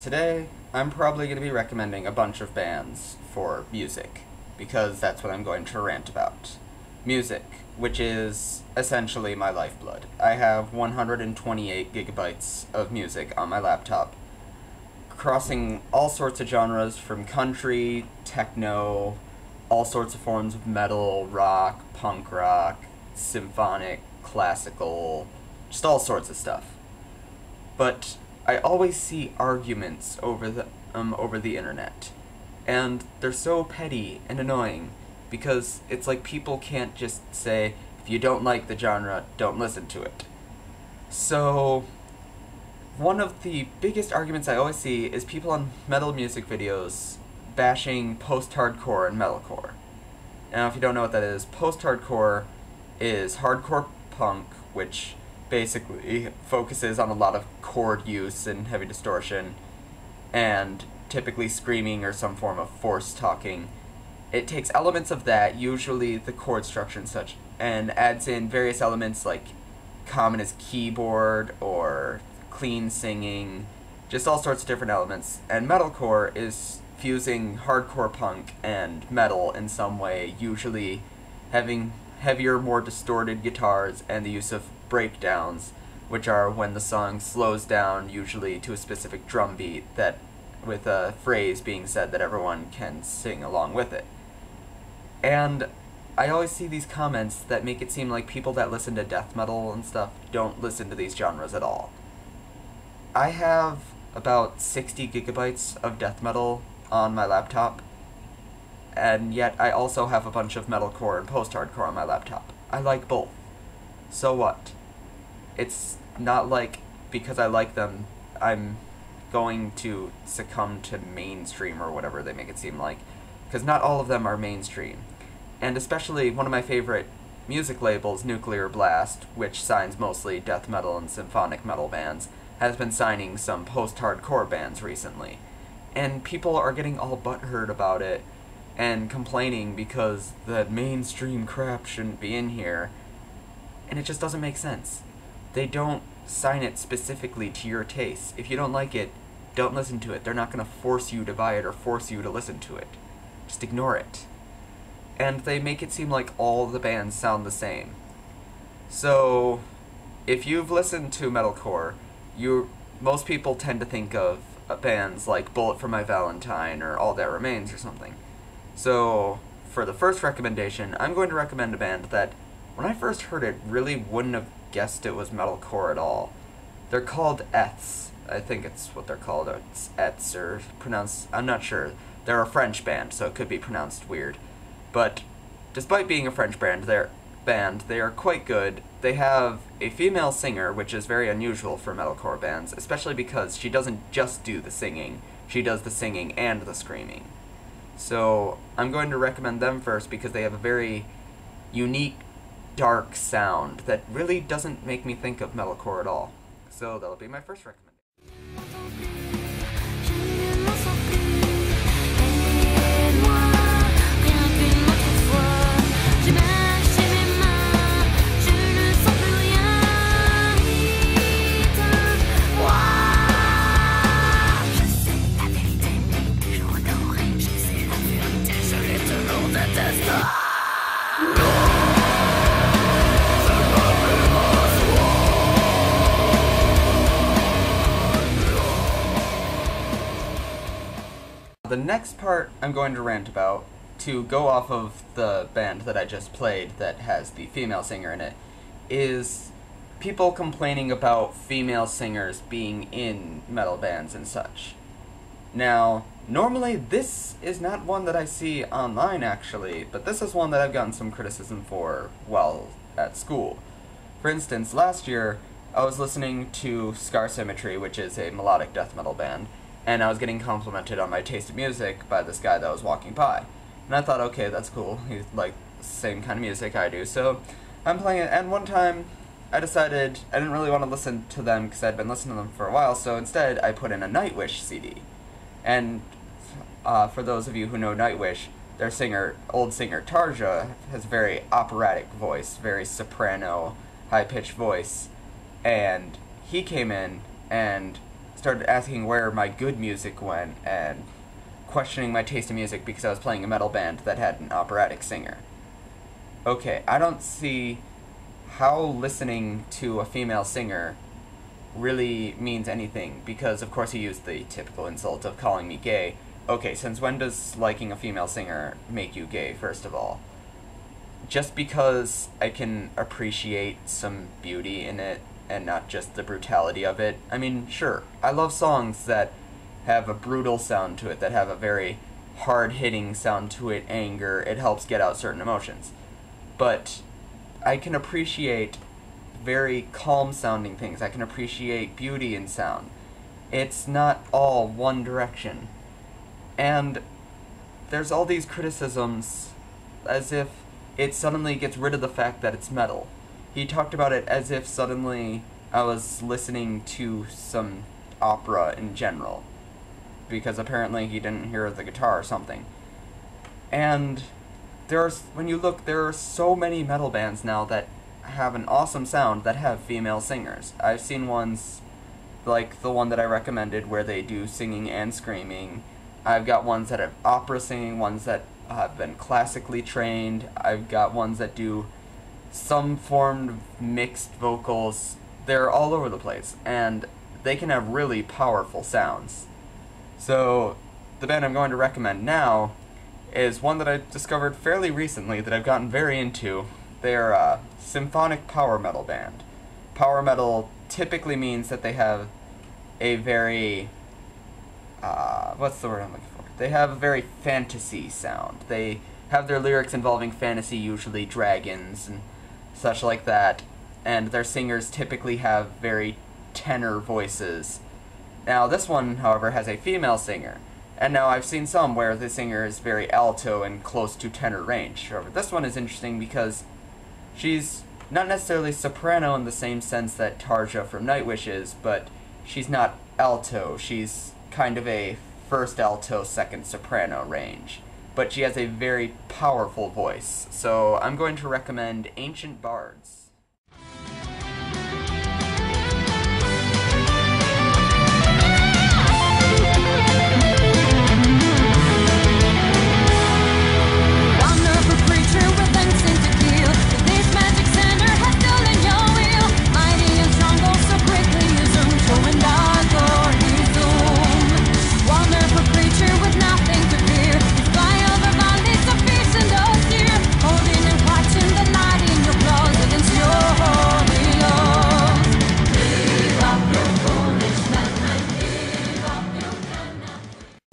Today, I'm probably going to be recommending a bunch of bands for music, because that's what I'm going to rant about. Music, which is essentially my lifeblood. I have 128 gigabytes of music on my laptop, crossing all sorts of genres from country, techno, all sorts of forms of metal, rock, punk rock, symphonic, classical, just all sorts of stuff. But I always see arguments over the internet, and they're so petty and annoying because it's like people can't just say, if you don't like the genre, don't listen to it. So one of the biggest arguments I always see is people on metal music videos bashing post-hardcore and metalcore. Now, if you don't know what that is, post-hardcore is hardcore punk, which basically focuses on a lot of chord use and heavy distortion, and typically screaming or some form of force talking. It takes elements of that, usually the chord structure and such, and adds in various elements like common as keyboard or clean singing, just all sorts of different elements. And metalcore is fusing hardcore punk and metal in some way, usually having heavier, more distorted guitars and the use of breakdowns, which are when the song slows down, usually to a specific drum beat, that with a phrase being said that everyone can sing along with it. And I always see these comments that make it seem like people that listen to death metal and stuff don't listen to these genres at all. I have about 60 gigabytes of death metal on my laptop, and yet I also have a bunch of metalcore and post-hardcore on my laptop. I like both. So what? It's not like because I like them, I'm going to succumb to mainstream or whatever they make it seem like, because not all of them are mainstream. And especially one of my favorite music labels, Nuclear Blast, which signs mostly death metal and symphonic metal bands, has been signing some post-hardcore bands recently. And people are getting all butthurt about it and complaining because the mainstream crap shouldn't be in here. And it just doesn't make sense. They don't sign it specifically to your taste. If you don't like it, don't listen to it. They're not going to force you to buy it or force you to listen to it. Just ignore it. And they make it seem like all the bands sound the same. So, if you've listened to metalcore, most people tend to think of bands like Bullet for My Valentine or All That Remains or something. So, for the first recommendation, I'm going to recommend a band that, when I first heard it, really wouldn't have guessed it was metalcore at all. They're called Eths. I think it's what they're called. It's Eths, or pronounced, I'm not sure. They're a French band, so it could be pronounced weird. But despite being a French band, they are quite good. They have a female singer, which is very unusual for metalcore bands, especially because she doesn't just do the singing. She does the singing and the screaming. So I'm going to recommend them first because they have a very unique, dark sound that really doesn't make me think of metalcore at all. So that'll be my first recommendation. The next part I'm going to rant about, to go off of the band that I just played that has the female singer in it, is people complaining about female singers being in metal bands and such. Now, normally this is not one that I see online actually, but this is one that I've gotten some criticism for while at school. For instance, last year I was listening to Scar Symmetry, which is a melodic death metal band, and I was getting complimented on my taste of music by this guy that was walking by. And I thought, okay, that's cool, he's like the same kind of music I do, so I'm playing it. And one time I decided I didn't really want to listen to them because I'd been listening to them for a while, so instead I put in a Nightwish CD. And for those of you who know Nightwish, their old singer Tarja has a very operatic voice, very soprano, high-pitched voice, and he came in and started asking where my good music went and questioning my taste in music because I was playing a metal band that had an operatic singer. Okay, I don't see how listening to a female singer really means anything, because of course he used the typical insult of calling me gay. Okay, since when does liking a female singer make you gay, first of all? Just because I can appreciate some beauty in it and not just the brutality of it. I mean, sure, I love songs that have a brutal sound to it, that have a very hard-hitting sound to it, anger. It helps get out certain emotions. But I can appreciate very calm-sounding things. I can appreciate beauty in sound. It's not all one direction. And there's all these criticisms as if it suddenly gets rid of the fact that it's metal. He talked about it as if suddenly I was listening to some opera in general, because apparently he didn't hear the guitar or something. And when you look, there are so many metal bands now that have an awesome sound that have female singers. I've seen ones like the one that I recommended where they do singing and screaming. I've got ones that have opera singing, ones that have been classically trained. I've got ones that do some form of mixed vocals. They're all over the place, and they can have really powerful sounds. So the band I'm going to recommend now is one that I discovered fairly recently that I've gotten very into. They're a symphonic power metal band. Power metal typically means that they have a very, what's the word I'm looking for? They have a very fantasy sound. They have their lyrics involving fantasy, usually dragons and such like that, and their singers typically have very tenor voices. Now this one, however, has a female singer, and now I've seen some where the singer is very alto and close to tenor range. However, this one is interesting because she's not necessarily soprano in the same sense that Tarja from Nightwish is, but she's not alto. She's kind of a first alto, second soprano range. But she has a very powerful voice, so I'm going to recommend Ancient Bards.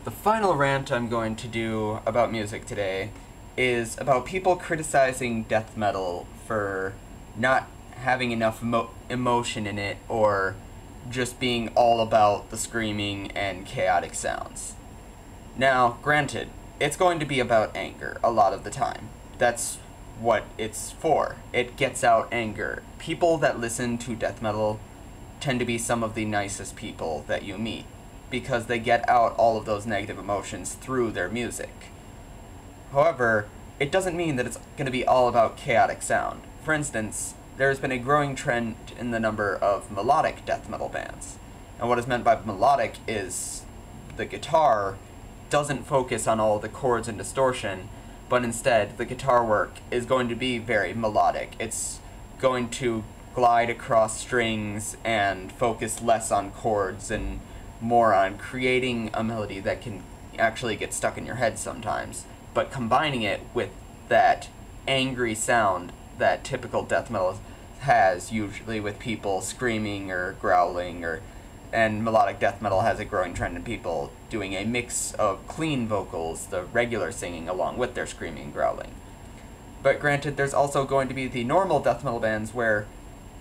The final rant I'm going to do about music today is about people criticizing death metal for not having enough emotion in it, or just being all about the screaming and chaotic sounds. Now, granted, it's going to be about anger a lot of the time. That's what it's for. It gets out anger. People that listen to death metal tend to be some of the nicest people that you meet, because they get out all of those negative emotions through their music. However, it doesn't mean that it's going to be all about chaotic sound. For instance, there's been a growing trend in the number of melodic death metal bands. And what is meant by melodic is the guitar doesn't focus on all the chords and distortion, but instead the guitar work is going to be very melodic. It's going to glide across strings and focus less on chords and more on creating a melody that can actually get stuck in your head sometimes, but combining it with that angry sound that typical death metal has, usually with people screaming or growling, and melodic death metal has a growing trend in people doing a mix of clean vocals, the regular singing, along with their screaming and growling. But granted, there's also going to be the normal death metal bands where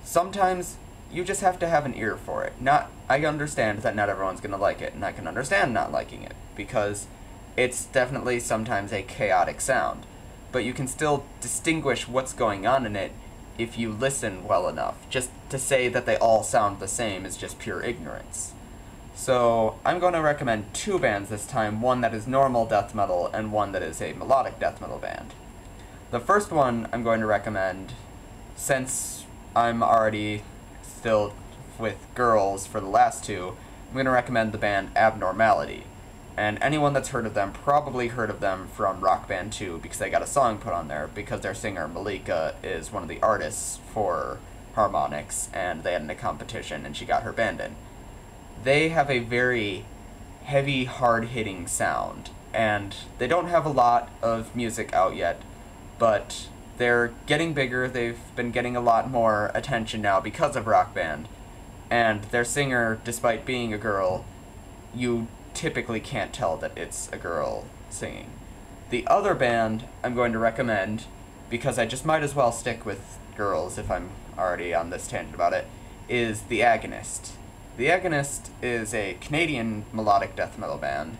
sometimes you just have to have an ear for it. I understand that not everyone's going to like it, and I can understand not liking it, because it's definitely sometimes a chaotic sound. But you can still distinguish what's going on in it if you listen well enough. Just to say that they all sound the same is just pure ignorance. So I'm going to recommend two bands this time, one that is normal death metal and one that is a melodic death metal band. The first one I'm going to recommend, since I'm already filled with girls for the last two, I'm going to recommend the band Abnormality. And anyone that's heard of them probably heard of them from Rock Band 2 because they got a song put on there because their singer Malika is one of the artists for harmonics, and they had a competition and she got her band in. They have a very heavy, hard-hitting sound, and they don't have a lot of music out yet, but they're getting bigger. They've been getting a lot more attention now because of Rock Band, and their singer, despite being a girl, you typically can't tell that it's a girl singing. The other band I'm going to recommend, because I just might as well stick with girls if I'm already on this tangent about it, is The Agonist. The Agonist is a Canadian melodic death metal band,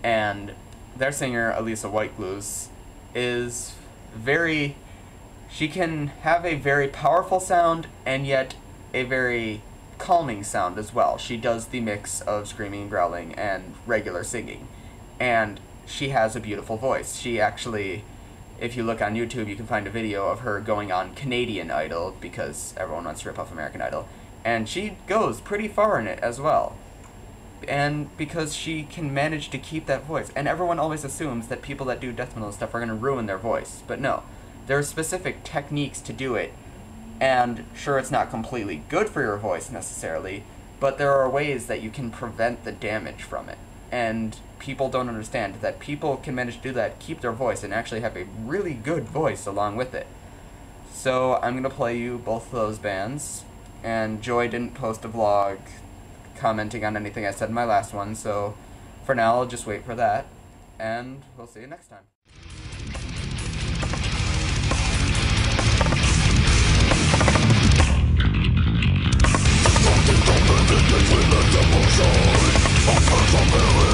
and their singer, Elisa Whiteglues, is very... she can have a very powerful sound and yet a very calming sound as well. She does the mix of screaming, growling, and regular singing, and she has a beautiful voice. She actually, if you look on YouTube, you can find a video of her going on Canadian Idol, because everyone wants to rip off American Idol, and she goes pretty far in it as well. And because she can manage to keep that voice, and everyone always assumes that people that do death metal stuff are going to ruin their voice, but no. There are specific techniques to do it, and sure, it's not completely good for your voice necessarily, but there are ways that you can prevent the damage from it. And people don't understand that people can manage to do that, keep their voice, and actually have a really good voice along with it. So I'm going to play you both of those bands, and Joy didn't post a vlog commenting on anything I said in my last one, so for now I'll just wait for that, and we'll see you next time. Between the devil's eye, a phantom